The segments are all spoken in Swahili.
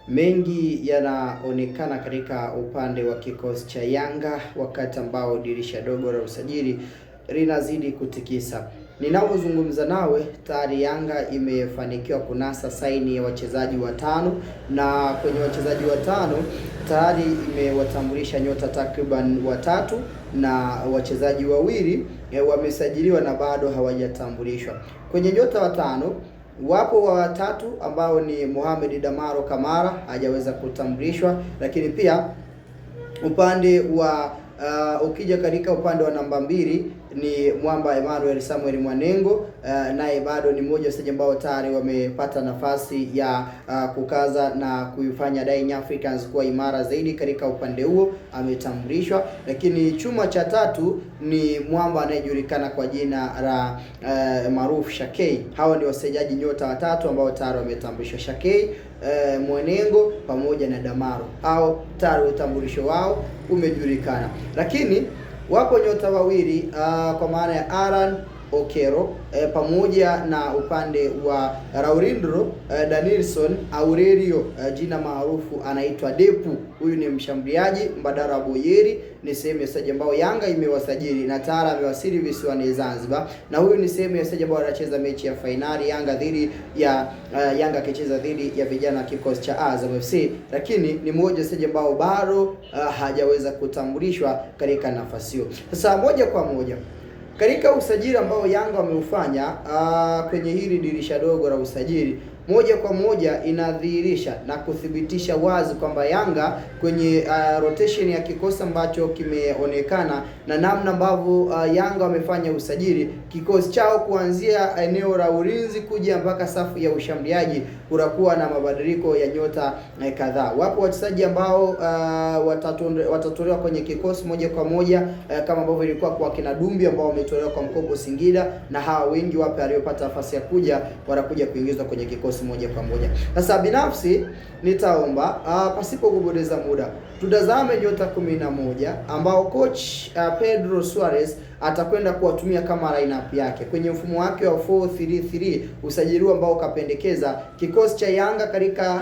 Mengi yanaonekana katika upande wa kikosi cha Yanga wakati ambao dirisha dogo la usajili linazidi kutikisa. Ninapozungumza nawe tayari Yanga imefanikiwa kunasa saini ya wachezaji watano, na kwenye wachezaji watano tayari imewatambulisha nyota takriban watatu na wachezaji wawili wamesajiliwa na bado hawajatambulishwa. Kwenye nyota watano wapo wa watatu ambao ni Mohamed Damaro Kamara hajaweza kutambulishwa, lakini pia upande wa ukija katika upande wa namba mbili ni Mwamba Emmanuel Samuel Mwanengo, naye bado ni mmoja wa wachezaji ambao tayari wamepata nafasi ya kukaza na kuifanya Young Africans kuwa imara zaidi katika upande huo, ametambulishwa. Lakini chuma cha tatu ni mwamba anayejulikana kwa jina la maarufu Shakei. Hawa ni wachezaji nyota watatu ambao tayari wametambulishwa: Shakei, Mwanengo pamoja na Damaro. Hao tayari utambulisho wao umejulikana, lakini wapo nyota wawili kwa maana ya Alan Okero pamoja na upande wa Laurindro Danielson Aurelio, jina maarufu anaitwa Depu. Huyu ni mshambuliaji mbadala wa Boyeri, ni sehemu ya wachezaji ambao Yanga imewasajili na tayari amewasili visiwani Zanzibar, na huyu ni sehemu ya wachezaji ambao wanacheza mechi ya fainali Yanga dhidi ya Yanga akicheza dhidi ya vijana kikosi cha Azam FC, lakini ni mmoja wa wachezaji ambao bado hajaweza kutambulishwa katika nafasi hiyo. Sasa moja kwa moja katika usajili ambao Yanga wameufanya kwenye hili dirisha dogo la usajili, moja kwa moja inadhihirisha na kuthibitisha wazi kwamba Yanga kwenye rotation ya kikosi ambacho kimeonekana na namna ambavyo Yanga wamefanya usajili, kikosi chao kuanzia eneo la ulinzi kuja mpaka safu ya ushambuliaji kutakuwa na mabadiliko ya nyota kadhaa. Wapo wachezaji ambao watatolewa kwenye kikosi moja kwa moja kama ambavyo ilikuwa kwa kina Dumbi ambao wametolewa kwa mkopo Singida, na hawa wengi wapo waliopata nafasi ya kuja wanakuja kuingizwa kwenye kikosi moja kwa moja. Sasa binafsi nitaomba pasipo kupoteza muda tutazame nyota 11 ambao coach Pedro Suarez atakwenda kuwatumia kama lineup yake kwenye mfumo wake wa 4-3-3, usajili ambao kapendekeza kikosi cha Yanga katika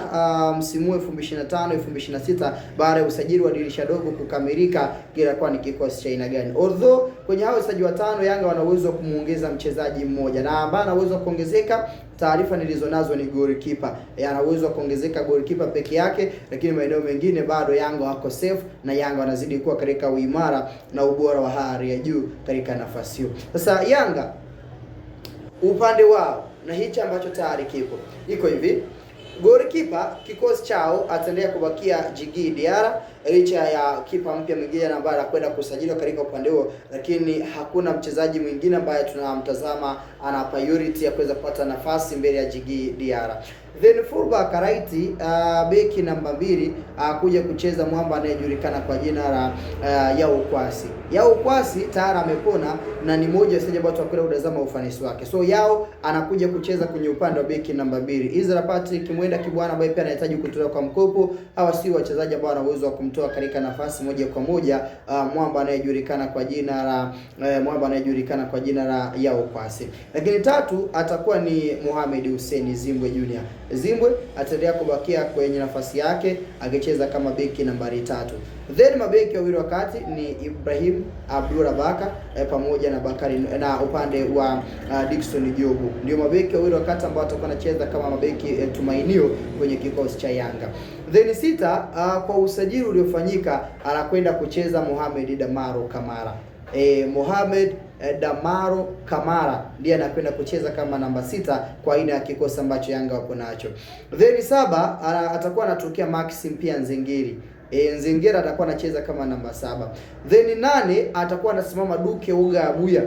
msimu 2025-2026 baada ya usajili wa dirisha dogo kukamilika, kila ni kikosi cha aina gani. Although kwenye hao wachezaji watano Yanga wana uwezo wa kumuongeza mchezaji mmoja, na ambaye ana uwezo wa kuongezeka, taarifa nilizonazo ni goalkeeper. Ana uwezo wa kuongezeka goalkeeper peke yake, lakini maeneo mengine bado Yanga wako safe na Yanga wanazidi kuwa katika uimara na ubora wa hali ya juu katika nafasi hiyo. Sasa Yanga upande wao na hichi ambacho tayari iko hivi: goalkeeper kikosi chao ataendelea kubakia Djigui Diarra licha ya kipa mpya mwingine ambaye anakwenda kusajiliwa katika upande huo, lakini hakuna mchezaji mwingine ambaye tunamtazama ana priority ya kuweza kupata nafasi mbele ya Djigui Diarra. Then fullback right, beki namba 2 kuja kucheza mwamba anayejulikana kwa jina la Yao Kwasi. Yao Kwasi tayari amepona na ni mmoja wa wachezaji ambao tutakwenda kutazama ufanisi wake. So Yao anakuja kucheza kwenye upande wa beki namba 2. Israel Patrick Mwenda Kibwana ambaye pia anahitaji kutolewa kwa mkopo. Hawa si wachezaji ambao wana uwezo wa kumtoa katika nafasi moja kwa moja mwamba anayejulikana kwa jina la Yao Kwasi. Lakini tatu atakuwa ni Mohamed Hussein Zimbwe Junior. Zimbwe ataendelea kubakia kwenye nafasi yake akicheza kama beki nambari 3. Then mabeki wawili wakati ni Ibrahim Abdulrabaka pamoja na Bakari, na upande wa Dickson Jobu ndio mabeki wawili wakati ambao watakuwa wanacheza kama mabeki tumainio kwenye kikosi cha Yanga. Then sita, kwa usajili uliofanyika anakwenda kucheza Mohamed Damaro Kamara. Mohamed Damaro Kamara ndiye anakwenda kucheza kama namba 6 kwa aina ya kikosi ambacho Yanga wako nacho. Then 7 atakuwa anatokea Maxim pia Nzengeri. Nzengera atakuwa anacheza kama namba 7. Then 8 atakuwa anasimama Duke Uga Abuya.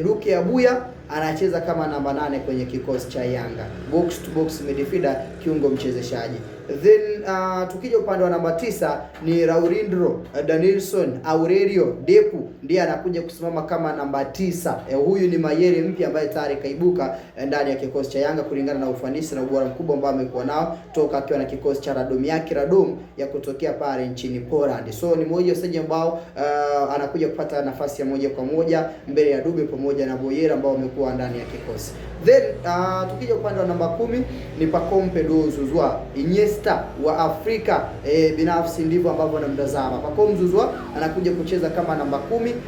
Duke Abuya anacheza kama namba 8 kwenye kikosi cha Yanga, box to box midfielder, kiungo mchezeshaji. Then tukija upande wa namba 9 ni Laurindro Danielson Aurelio Depu ndiye anakuja kusimama kama namba 9. Huyu ni mayeri mpya ambaye tayari kaibuka ndani ya kikosi cha Yanga kulingana na ufanisi na ubora mkubwa ambao amekuwa nao toka akiwa na kikosi cha Radom ya kutokea pale nchini Poland. So ni mmoja wa wachezaji ambao anakuja kupata nafasi ya moja kwa moja mbele ya Dube pamoja na Boyera ambao wamekuwa ndani ya kikosi. Then tukija upande wa namba 10 ni Pacome Zouzoua Iniesta wa wa Afrika. Binafsi ndivyo ambavyo anamtazama. Pacome Zouzoua anakuja kucheza kama namba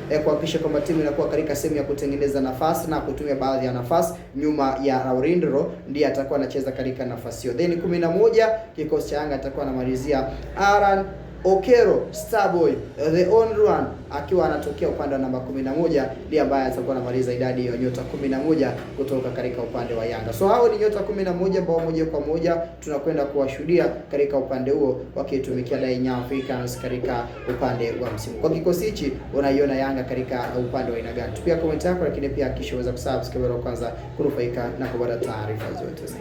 10 kuhakikisha kwamba timu inakuwa katika sehemu ya kutengeneza nafasi na kutumia baadhi ya nafasi nyuma ya Laurindro, ndiye atakuwa anacheza katika nafasi hiyo. Then 11 kikosi cha Yanga atakuwa anamalizia Aran Okero Starboy the only one akiwa anatokea upande wa namba 11, ndiye ambaye atakuwa anamaliza idadi ya nyota 11 kutoka katika upande wa Yanga. So hao ni nyota 11 ambao moja kwa moja tunakwenda kuwashuhudia katika upande huo wakitumikia Young Africans katika upande wa msimu. Kwa kikosi hichi unaiona Yanga katika upande wa aina gani? Tupia comment yako, lakini pia hakikisha uweza kusubscribe kwanza kunufaika na kupata taarifa zote.